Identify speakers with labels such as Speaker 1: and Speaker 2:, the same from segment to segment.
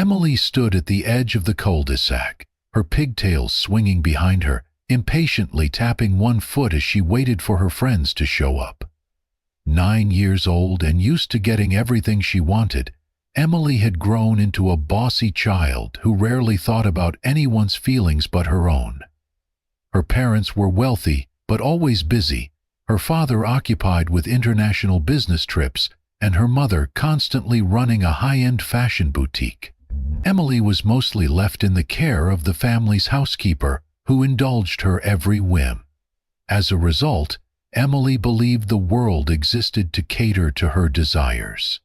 Speaker 1: Emily stood at the edge of the cul-de-sac, her pigtails swinging behind her, impatiently tapping one foot as she waited for her friends to show up. 9 years old and used to getting everything she wanted, Emily had grown into a bossy child who rarely thought about anyone's feelings but her own. Her parents were wealthy but always busy, her father occupied with international business trips, and her mother constantly running a high-end fashion boutique. Emily was mostly left in the care of the family's housekeeper, who indulged her every whim. As a result, Emily believed the world existed to cater to her desires.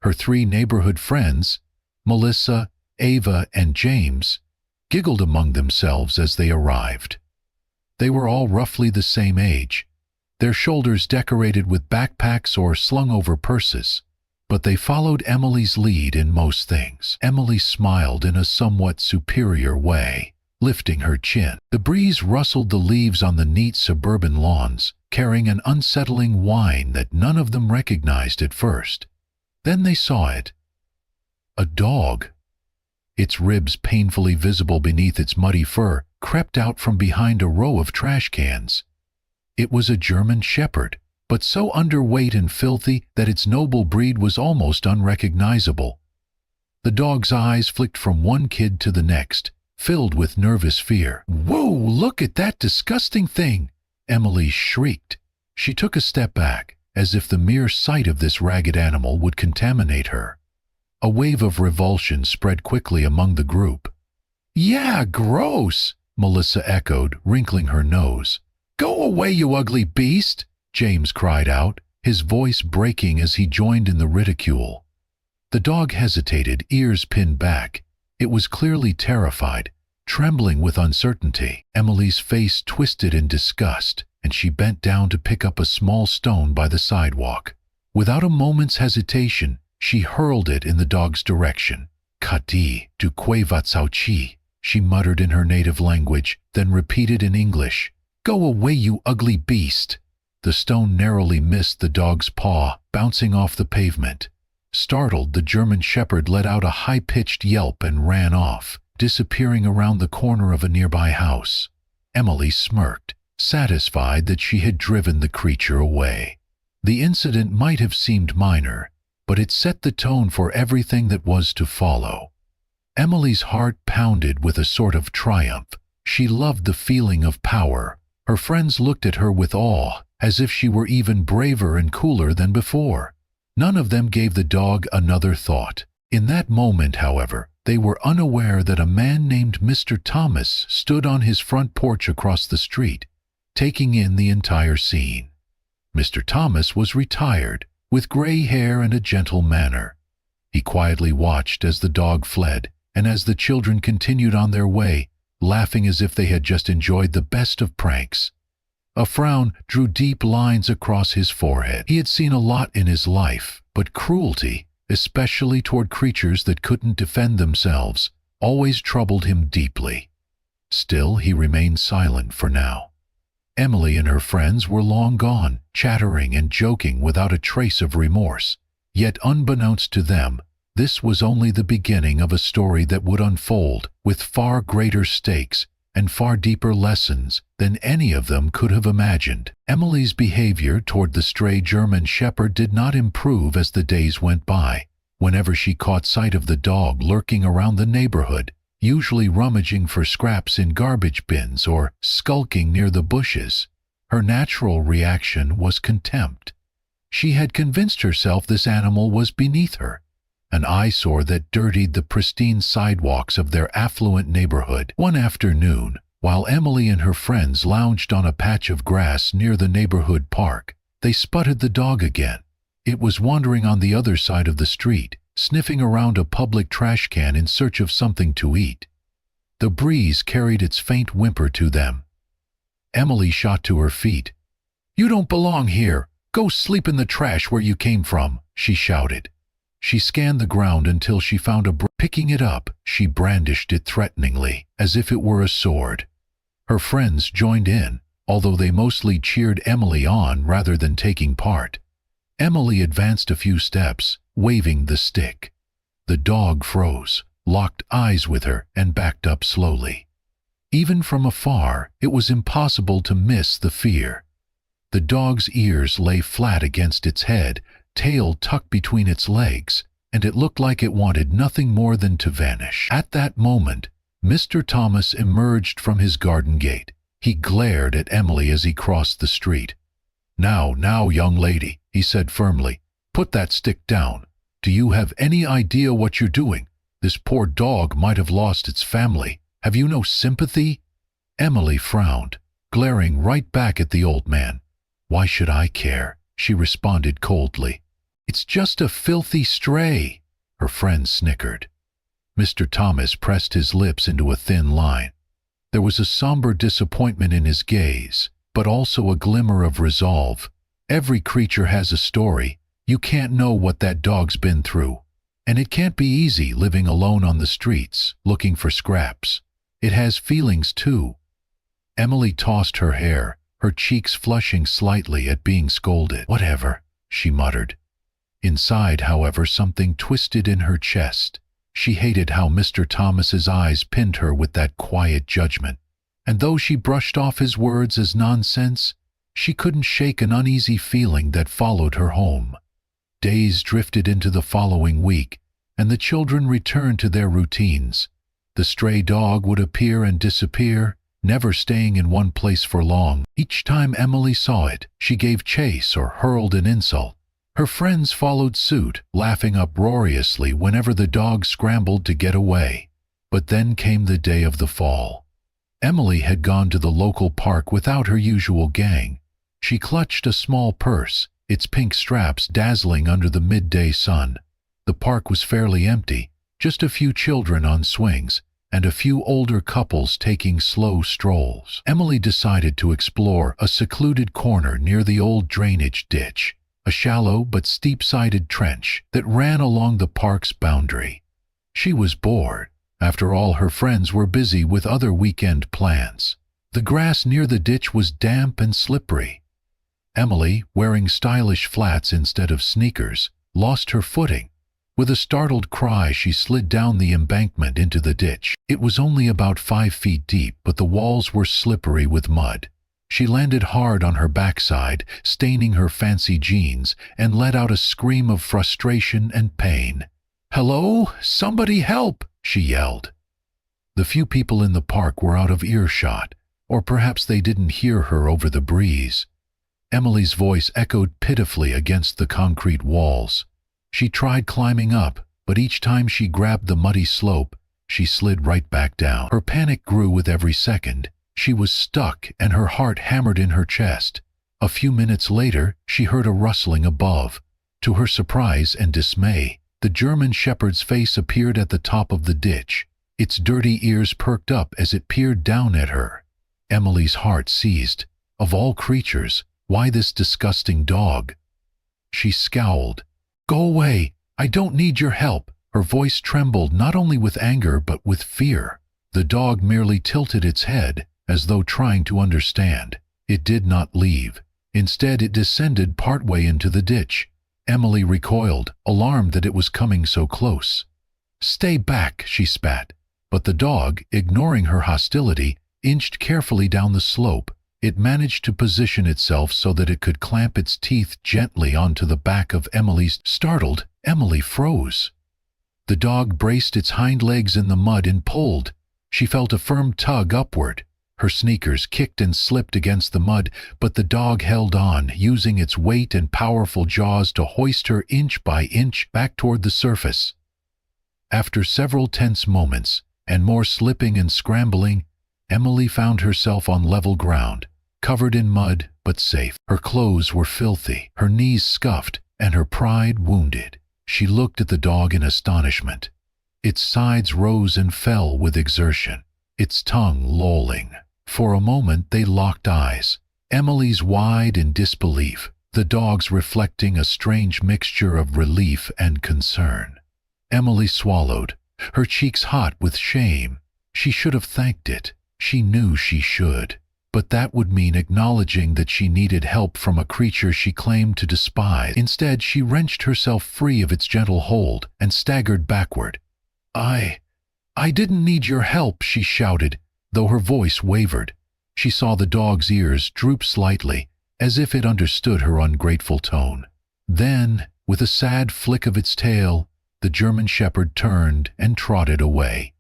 Speaker 1: Her 3 neighborhood friends, Melissa, Ava, and James, giggled among themselves as they arrived. They were all roughly the same age, their shoulders decorated with backpacks or slung over purses, but they followed Emily's lead in most things. Emily smiled in a somewhat superior way, lifting her chin. The breeze rustled the leaves on the neat suburban lawns, carrying an unsettling whine that none of them recognized at first. Then they saw it. A dog. Its ribs painfully visible beneath its muddy fur, crept out from behind a row of trash cans. It was a German Shepherd, but so underweight and filthy that its noble breed was almost unrecognizable. The dog's eyes flicked from one kid to the next, filled with nervous fear. "Whoa, look at that disgusting thing!" Emily shrieked. She took a step back, as if the mere sight of this ragged animal would contaminate her. A wave of revulsion spread quickly among the group. "Yeah, gross!" Melissa echoed, wrinkling her nose. "Go away, you ugly beast!" James cried out, his voice breaking as he joined in the ridicule. The dog hesitated, ears pinned back. It was clearly terrified, trembling with uncertainty. Emily's face twisted in disgust, and she bent down to pick up a small stone by the sidewalk. Without a moment's hesitation, she hurled it in the dog's direction. "Kati, tu kwevatsauchi," she muttered in her native language, then repeated in English, "Go away, you ugly beast!" The stone narrowly missed the dog's paw, bouncing off the pavement. Startled, the German Shepherd let out a high-pitched yelp and ran off, disappearing around the corner of a nearby house. Emily smirked, satisfied that she had driven the creature away. The incident might have seemed minor, but it set the tone for everything that was to follow. Emily's heart pounded with a sort of triumph. She loved the feeling of power. Her friends looked at her with awe, as if she were even braver and cooler than before. None of them gave the dog another thought. In that moment, however, they were unaware that a man named Mr. Thomas stood on his front porch across the street, taking in the entire scene. Mr. Thomas was retired, with gray hair and a gentle manner. He quietly watched as the dog fled, and as the children continued on their way, laughing as if they had just enjoyed the best of pranks. A frown drew deep lines across his forehead. He had seen a lot in his life, but cruelty, especially toward creatures that couldn't defend themselves, always troubled him deeply. Still, he remained silent for now. Emily and her friends were long gone, chattering and joking without a trace of remorse. Yet unbeknownst to them, this was only the beginning of a story that would unfold with far greater stakes and far deeper lessons than any of them could have imagined. Emily's behavior toward the stray German Shepherd did not improve as the days went by. Whenever she caught sight of the dog lurking around the neighborhood, usually rummaging for scraps in garbage bins or skulking near the bushes, her natural reaction was contempt. She had convinced herself this animal was beneath her, an eyesore that dirtied the pristine sidewalks of their affluent neighborhood. One afternoon, while Emily and her friends lounged on a patch of grass near the neighborhood park, they spotted the dog again. It was wandering on the other side of the street, sniffing around a public trash can in search of something to eat. The breeze carried its faint whimper to them. Emily shot to her feet. "You don't belong here! Go sleep in the trash where you came from!" she shouted. She scanned the ground until she found a Picking it up, she brandished it threateningly, as if it were a sword. Her friends joined in, although they mostly cheered Emily on rather than taking part. Emily advanced a few steps, waving the stick. The dog froze, locked eyes with her, and backed up slowly. Even from afar, it was impossible to miss the fear. The dog's ears lay flat against its head, tail tucked between its legs, and it looked like it wanted nothing more than to vanish. At that moment, Mr. Thomas emerged from his garden gate. He glared at Emily as he crossed the street. Now, young lady," he said firmly, "put that stick down. Do you have any idea what you're doing? This poor dog might have lost its family. Have you no sympathy?" Emily frowned, glaring right back at the old man. "Why should I care?" she responded coldly. "It's just a filthy stray." Her friend snickered. Mr. Thomas pressed his lips into a thin line. There was a somber disappointment in his gaze, but also a glimmer of resolve. Every creature has a story. You can't know what that dog's been through. And it can't be easy living alone on the streets, looking for scraps. It has feelings too. Emily tossed her hair, her cheeks flushing slightly at being scolded. "Whatever," she muttered. Inside, however, something twisted in her chest. She hated how Mr. Thomas's eyes pinned her with that quiet judgment, and though she brushed off his words as nonsense, she couldn't shake an uneasy feeling that followed her home. Days drifted into the following week, and the children returned to their routines. The stray dog would appear and disappear, never staying in one place for long. Each time Emily saw it, she gave chase or hurled an insult. Her friends followed suit, laughing uproariously whenever the dog scrambled to get away. But then came the day of the fall. Emily had gone to the local park without her usual gang. She clutched a small purse, its pink straps dazzling under the midday sun. The park was fairly empty, just a few children on swings, and a few older couples taking slow strolls. Emily decided to explore a secluded corner near the old drainage ditch, a shallow but steep-sided trench that ran along the park's boundary. She was bored. After all, her friends were busy with other weekend plans. The grass near the ditch was damp and slippery. Emily, wearing stylish flats instead of sneakers, lost her footing. With a startled cry, she slid down the embankment into the ditch. It was only about 5 feet deep, but the walls were slippery with mud. She landed hard on her backside, staining her fancy jeans, and let out a scream of frustration and pain. "Hello? Somebody help!" she yelled. The few people in the park were out of earshot, or perhaps they didn't hear her over the breeze. Emily's voice echoed pitifully against the concrete walls. She tried climbing up, but each time she grabbed the muddy slope, she slid right back down. Her panic grew with every second. She was stuck, and her heart hammered in her chest. A few minutes later, she heard a rustling above. To her surprise and dismay, the German shepherd's face appeared at the top of the ditch. Its dirty ears perked up as it peered down at her. Emily's heart seized. Of all creatures, why this disgusting dog? She scowled. "Go away! I don't need your help!" Her voice trembled not only with anger but with fear. The dog merely tilted its head, as though trying to understand. It did not leave. Instead, it descended partway into the ditch. Emily recoiled, alarmed that it was coming so close. "Stay back," she spat. But the dog, ignoring her hostility, inched carefully down the slope. It managed to position itself so that it could clamp its teeth gently onto the back of Emily's. Startled, Emily froze. The dog braced its hind legs in the mud and pulled. She felt a firm tug upward. Her sneakers kicked and slipped against the mud, but the dog held on, using its weight and powerful jaws to hoist her inch by inch back toward the surface. After several tense moments, and more slipping and scrambling, Emily found herself on level ground, covered in mud but safe. Her clothes were filthy, her knees scuffed, and her pride wounded. She looked at the dog in astonishment. Its sides rose and fell with exertion, its tongue lolling. For a moment they locked eyes, Emily's wide in disbelief, the dog's reflecting a strange mixture of relief and concern. Emily swallowed, her cheeks hot with shame. She should have thanked it. She knew she should. But that would mean acknowledging that she needed help from a creature she claimed to despise. Instead, she wrenched herself free of its gentle hold and staggered backward. I didn't need your help," she shouted, though her voice wavered. She saw the dog's ears droop slightly, as if it understood her ungrateful tone. Then, with a sad flick of its tail, the German Shepherd turned and trotted away.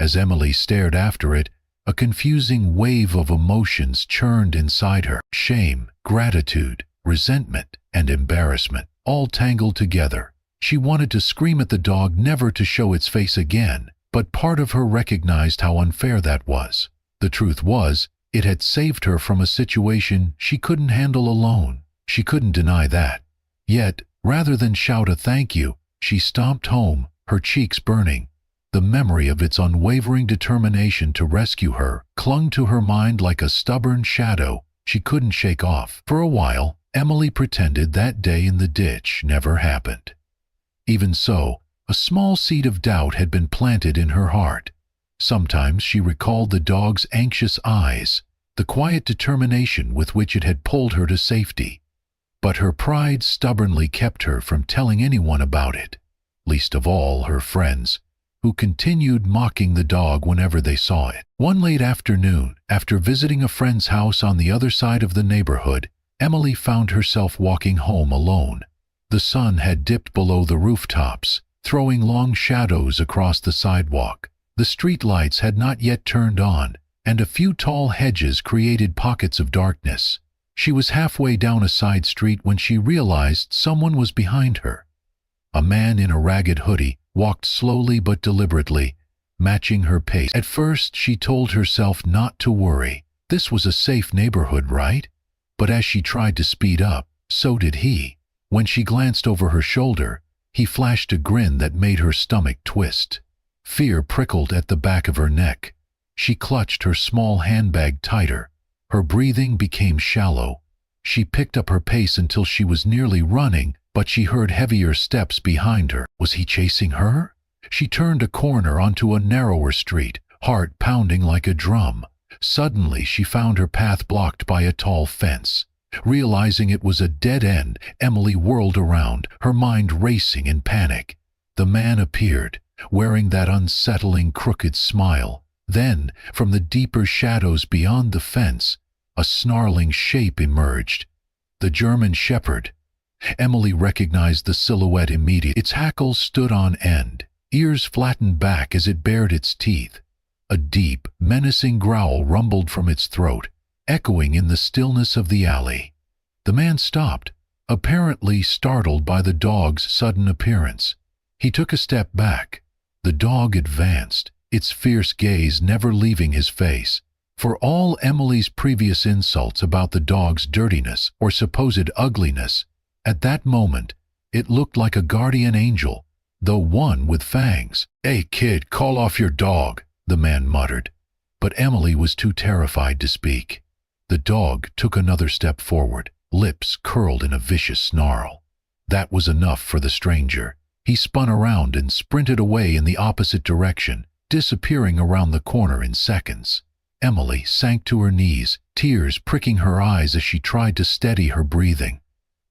Speaker 1: As Emily stared after it, a confusing wave of emotions churned inside her. Shame, gratitude, resentment, and embarrassment, all tangled together. She wanted to scream at the dog never to show its face again, but part of her recognized how unfair that was. The truth was, it had saved her from a situation she couldn't handle alone. She couldn't deny that. Yet, rather than shout a thank you, she stomped home, her cheeks burning. The memory of its unwavering determination to rescue her clung to her mind like a stubborn shadow she couldn't shake off. For a while, Emily pretended that day in the ditch never happened. Even so, a small seed of doubt had been planted in her heart. Sometimes she recalled the dog's anxious eyes, the quiet determination with which it had pulled her to safety. But her pride stubbornly kept her from telling anyone about it, least of all her friends, who continued mocking the dog whenever they saw it. One late afternoon, after visiting a friend's house on the other side of the neighborhood, Emily found herself walking home alone. The sun had dipped below the rooftops, throwing long shadows across the sidewalk. The street lights had not yet turned on, and a few tall hedges created pockets of darkness. She was halfway down a side street when she realized someone was behind her. A man in a ragged hoodie walked slowly but deliberately, matching her pace. At first, she told herself not to worry. This was a safe neighborhood, right? But as she tried to speed up, so did he. When she glanced over her shoulder, he flashed a grin that made her stomach twist. Fear prickled at the back of her neck. She clutched her small handbag tighter. Her breathing became shallow. She picked up her pace until she was nearly running, but she heard heavier steps behind her. Was he chasing her? She turned a corner onto a narrower street, heart pounding like a drum. Suddenly she found her path blocked by a tall fence. Realizing it was a dead end, Emily whirled around, her mind racing in panic. The man appeared, wearing that unsettling crooked smile. Then, from the deeper shadows beyond the fence, a snarling shape emerged. The German Shepherd. Emily recognized the silhouette immediately. Its hackles stood on end, ears flattened back as it bared its teeth. A deep, menacing growl rumbled from its throat, echoing in the stillness of the alley. The man stopped, apparently startled by the dog's sudden appearance. He took a step back. The dog advanced, its fierce gaze never leaving his face. For all Emily's previous insults about the dog's dirtiness or supposed ugliness, at that moment, it looked like a guardian angel, though one with fangs. "Hey, kid, call off your dog," the man muttered. But Emily was too terrified to speak. The dog took another step forward, lips curled in a vicious snarl. That was enough for the stranger. He spun around and sprinted away in the opposite direction, disappearing around the corner in seconds. Emily sank to her knees, tears pricking her eyes as she tried to steady her breathing.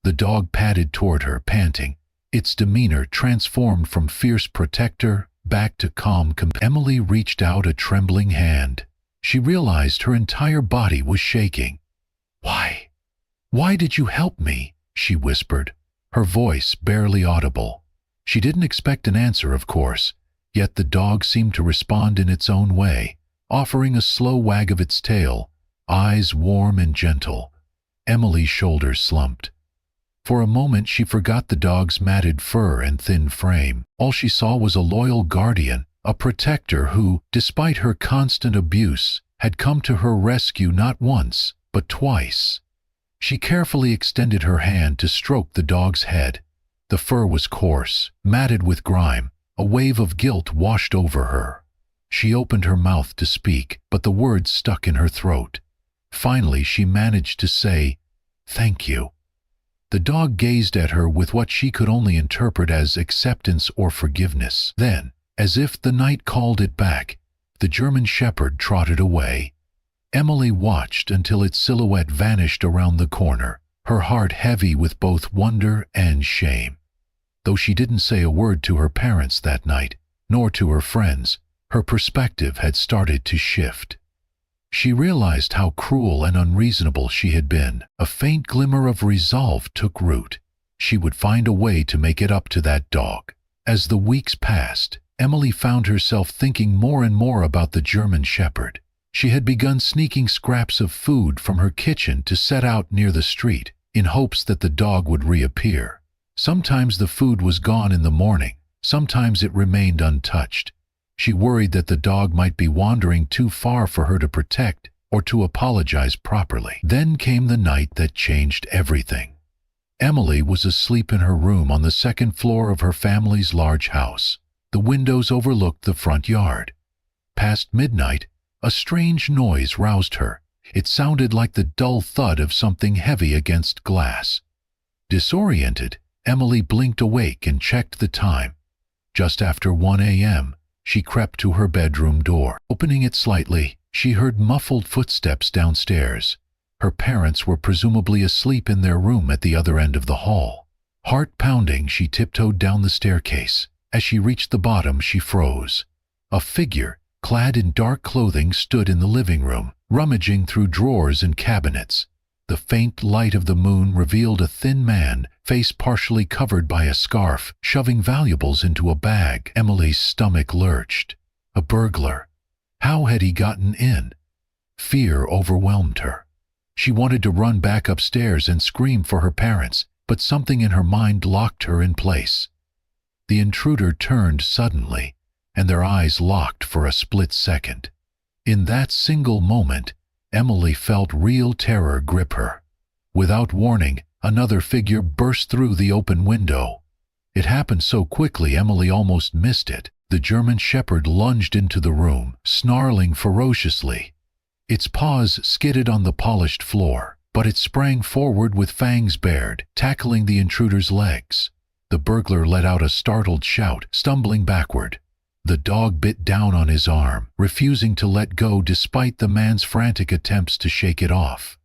Speaker 1: The dog padded toward her, panting, its demeanor transformed from fierce protector back to calm companion. Emily reached out a trembling hand. She realized her entire body was shaking. "Why? Why did you help me?" she whispered, her voice barely audible. She didn't expect an answer, of course, yet the dog seemed to respond in its own way, offering a slow wag of its tail, eyes warm and gentle. Emily's shoulders slumped. For a moment she forgot the dog's matted fur and thin frame. All she saw was a loyal guardian, a protector who, despite her constant abuse, had come to her rescue not once, but twice. She carefully extended her hand to stroke the dog's head. The fur was coarse, matted with grime. A wave of guilt washed over her. She opened her mouth to speak, but the words stuck in her throat. Finally she managed to say, "Thank you." The dog gazed at her with what she could only interpret as acceptance or forgiveness. Then, as if the night called it back, the German Shepherd trotted away. Emily watched until its silhouette vanished around the corner, her heart heavy with both wonder and shame. Though she didn't say a word to her parents that night, nor to her friends, Her perspective had started to shift. She realized how cruel and unreasonable she had been. A faint glimmer of resolve took root. She would find a way to make it up to that dog. As the weeks passed, Emily found herself thinking more and more about the German Shepherd. She had begun sneaking scraps of food from her kitchen to set out near the street, in hopes that the dog would reappear. Sometimes the food was gone in the morning, sometimes it remained untouched. She worried that the dog might be wandering too far for her to protect or to apologize properly. Then came the night that changed everything. Emily was asleep in her room on the second floor of her family's large house. The windows overlooked the front yard. Past midnight, a strange noise roused her. It sounded like the dull thud of something heavy against glass. Disoriented, Emily blinked awake and checked the time. Just after 1 a.m., she crept to her bedroom door. Opening it slightly, she heard muffled footsteps downstairs. Her parents were presumably asleep in their room at the other end of the hall. Heart pounding, she tiptoed down the staircase. As she reached the bottom, she froze. A figure, clad in dark clothing, stood in the living room, rummaging through drawers and cabinets. The faint light of the moon revealed a thin man, face partially covered by a scarf, shoving valuables into a bag. Emily's stomach lurched. A burglar. How had he gotten in? Fear overwhelmed her. She wanted to run back upstairs and scream for her parents, but something in her mind locked her in place. The intruder turned suddenly, and their eyes locked for a split second. In that single moment, Emily felt real terror grip her. Without warning, another figure burst through the open window. It happened so quickly Emily almost missed it. The German Shepherd lunged into the room, snarling ferociously. Its paws skidded on the polished floor, but it sprang forward with fangs bared, tackling the intruder's legs. The burglar let out a startled shout, stumbling backward. The dog bit down on his arm, refusing to let go despite the man's frantic attempts to shake it off.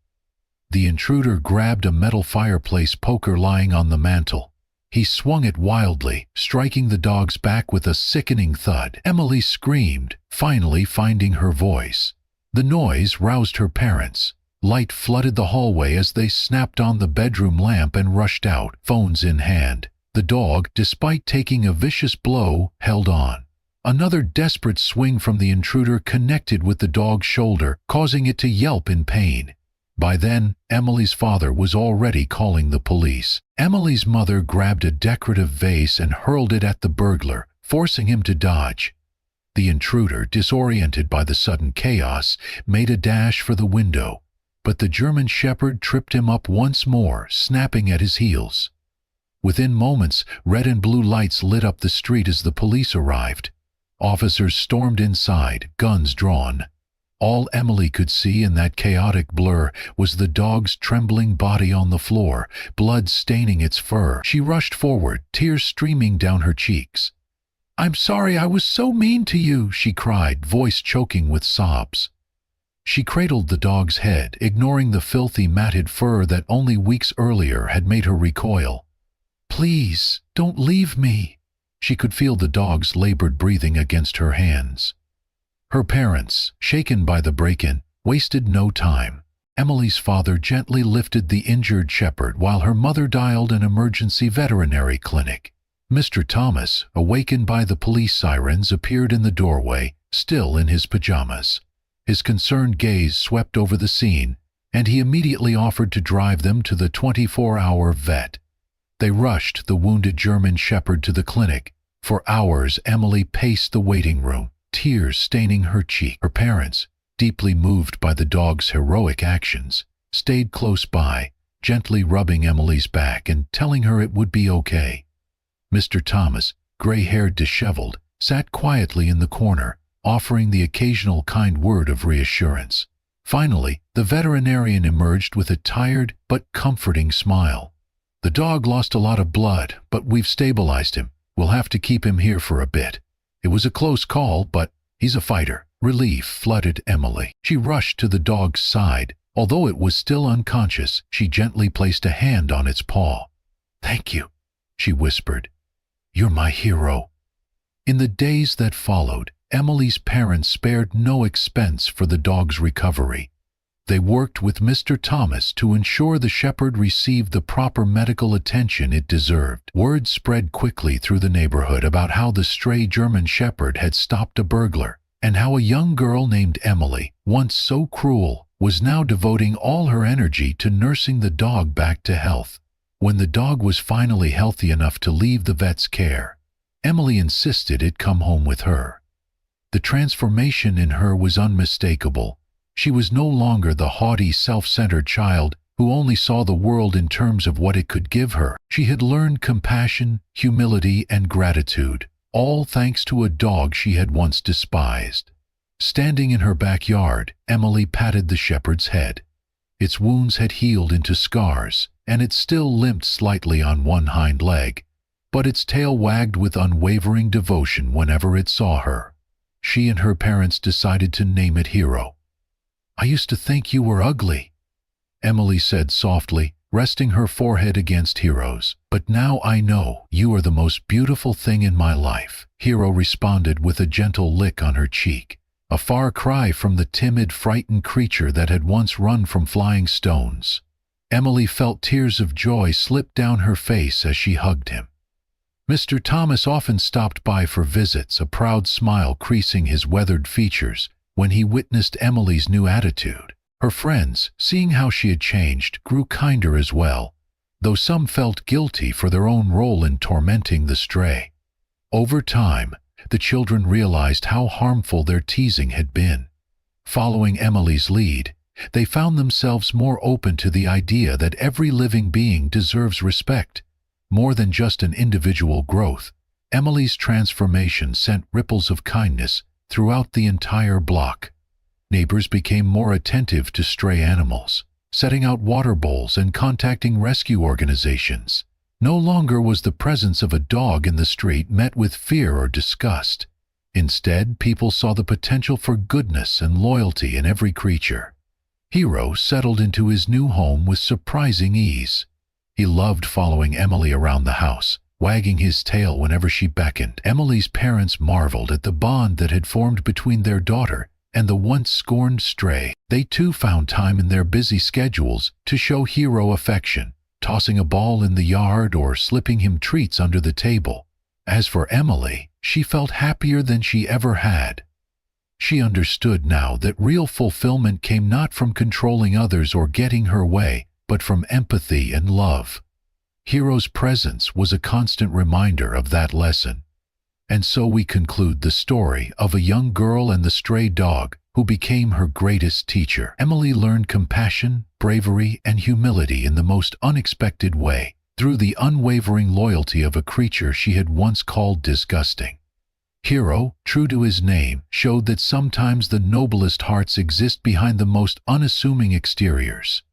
Speaker 1: The intruder grabbed a metal fireplace poker lying on the mantel. He swung it wildly, striking the dog's back with a sickening thud. Emily screamed, finally finding her voice. The noise roused her parents. Light flooded the hallway as they snapped on the bedroom lamp and rushed out, phones in hand. The dog, despite taking a vicious blow, held on. Another desperate swing from the intruder connected with the dog's shoulder, causing it to yelp in pain. By then, Emily's father was already calling the police. Emily's mother grabbed a decorative vase and hurled it at the burglar, forcing him to dodge. The intruder, disoriented by the sudden chaos, made a dash for the window, but the German Shepherd tripped him up once more, snapping at his heels. Within moments, red and blue lights lit up the street as the police arrived. Officers stormed inside, guns drawn. All Emily could see in that chaotic blur was the dog's trembling body on the floor, blood staining its fur. She rushed forward, tears streaming down her cheeks. "I'm sorry I was so mean to you," she cried, voice choking with sobs. She cradled the dog's head, ignoring the filthy matted fur that only weeks earlier had made her recoil. "Please, don't leave me." She could feel the dog's labored breathing against her hands. Her parents, shaken by the break-in, wasted no time. Emily's father gently lifted the injured shepherd while her mother dialed an emergency veterinary clinic. Mr. Thomas, awakened by the police sirens, appeared in the doorway, still in his pajamas. His concerned gaze swept over the scene, and he immediately offered to drive them to the 24-hour vet. They rushed the wounded German Shepherd to the clinic. For hours, Emily paced the waiting room, tears staining her cheek. Her parents, deeply moved by the dog's heroic actions, stayed close by, gently rubbing Emily's back and telling her it would be okay. Mr. Thomas, gray-haired, disheveled, sat quietly in the corner, offering the occasional kind word of reassurance. Finally, the veterinarian emerged with a tired but comforting smile. "The dog lost a lot of blood, but we've stabilized him. We'll have to keep him here for a bit. It was a close call, but he's a fighter." Relief flooded Emily. She rushed to the dog's side. Although it was still unconscious, she gently placed a hand on its paw. "Thank you," she whispered. "You're my hero." In the days that followed, Emily's parents spared no expense for the dog's recovery. They worked with Mr. Thomas to ensure the shepherd received the proper medical attention it deserved. Word spread quickly through the neighborhood about how the stray German shepherd had stopped a burglar, and how a young girl named Emily, once so cruel, was now devoting all her energy to nursing the dog back to health. When the dog was finally healthy enough to leave the vet's care, Emily insisted it come home with her. The transformation in her was unmistakable. She was no longer the haughty, self-centered child who only saw the world in terms of what it could give her. She had learned compassion, humility, and gratitude, all thanks to a dog she had once despised. Standing in her backyard, Emily patted the shepherd's head. Its wounds had healed into scars, and it still limped slightly on one hind leg, but its tail wagged with unwavering devotion whenever it saw her. She and her parents decided to name it Hero. "I used to think you were ugly," Emily said softly, resting her forehead against Hero's. "But now I know you are the most beautiful thing in my life." Hero responded with a gentle lick on her cheek, a far cry from the timid, frightened creature that had once run from flying stones. Emily felt tears of joy slip down her face as she hugged him. Mr. Thomas often stopped by for visits, a proud smile creasing his weathered features when he witnessed Emily's new attitude. Her friends, seeing how she had changed, grew kinder as well, though some felt guilty for their own role in tormenting the stray. Over time, the children realized how harmful their teasing had been. Following Emily's lead, they found themselves more open to the idea that every living being deserves respect, more than just an individual growth. Emily's transformation sent ripples of kindness throughout the entire block. Neighbors became more attentive to stray animals, setting out water bowls and contacting rescue organizations. No longer was the presence of a dog in the street met with fear or disgust. Instead, people saw the potential for goodness and loyalty in every creature. Hero settled into his new home with surprising ease. He loved following Emily around the house, wagging his tail whenever she beckoned. Emily's parents marveled at the bond that had formed between their daughter and the once scorned stray. They too found time in their busy schedules to show Hero affection, tossing a ball in the yard or slipping him treats under the table. As for Emily, she felt happier than she ever had. She understood now that real fulfillment came not from controlling others or getting her way, but from empathy and love. Hero's presence was a constant reminder of that lesson. And so we conclude the story of a young girl and the stray dog who became her greatest teacher. Emily learned compassion, bravery, and humility in the most unexpected way, through the unwavering loyalty of a creature she had once called disgusting. Hero, true to his name, showed that sometimes the noblest hearts exist behind the most unassuming exteriors.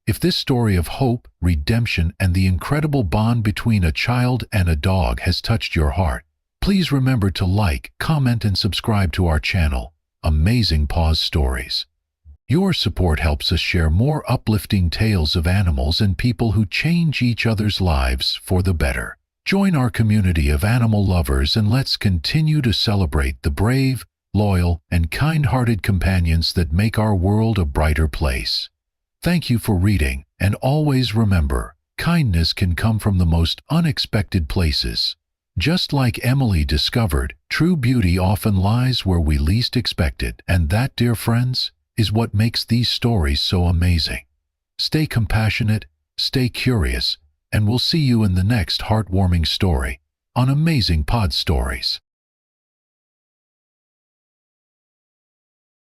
Speaker 1: If this story of hope, redemption, and the incredible bond between a child and a dog has touched your heart, please remember to like, comment, and subscribe to our channel, Amazing Paws Stories. Your support helps us share more uplifting tales of animals and people who change each other's lives for the better. Join our community of animal lovers and let's continue to celebrate the brave, loyal, and kind-hearted companions that make our world a brighter place. Thank you for reading, and always remember, kindness can come from the most unexpected places. Just like Emily discovered, true beauty often lies where we least expect it, and that, dear friends, is what makes these stories so amazing. Stay compassionate, stay curious, and we'll see you in the next heartwarming story on Amazing Pod Stories.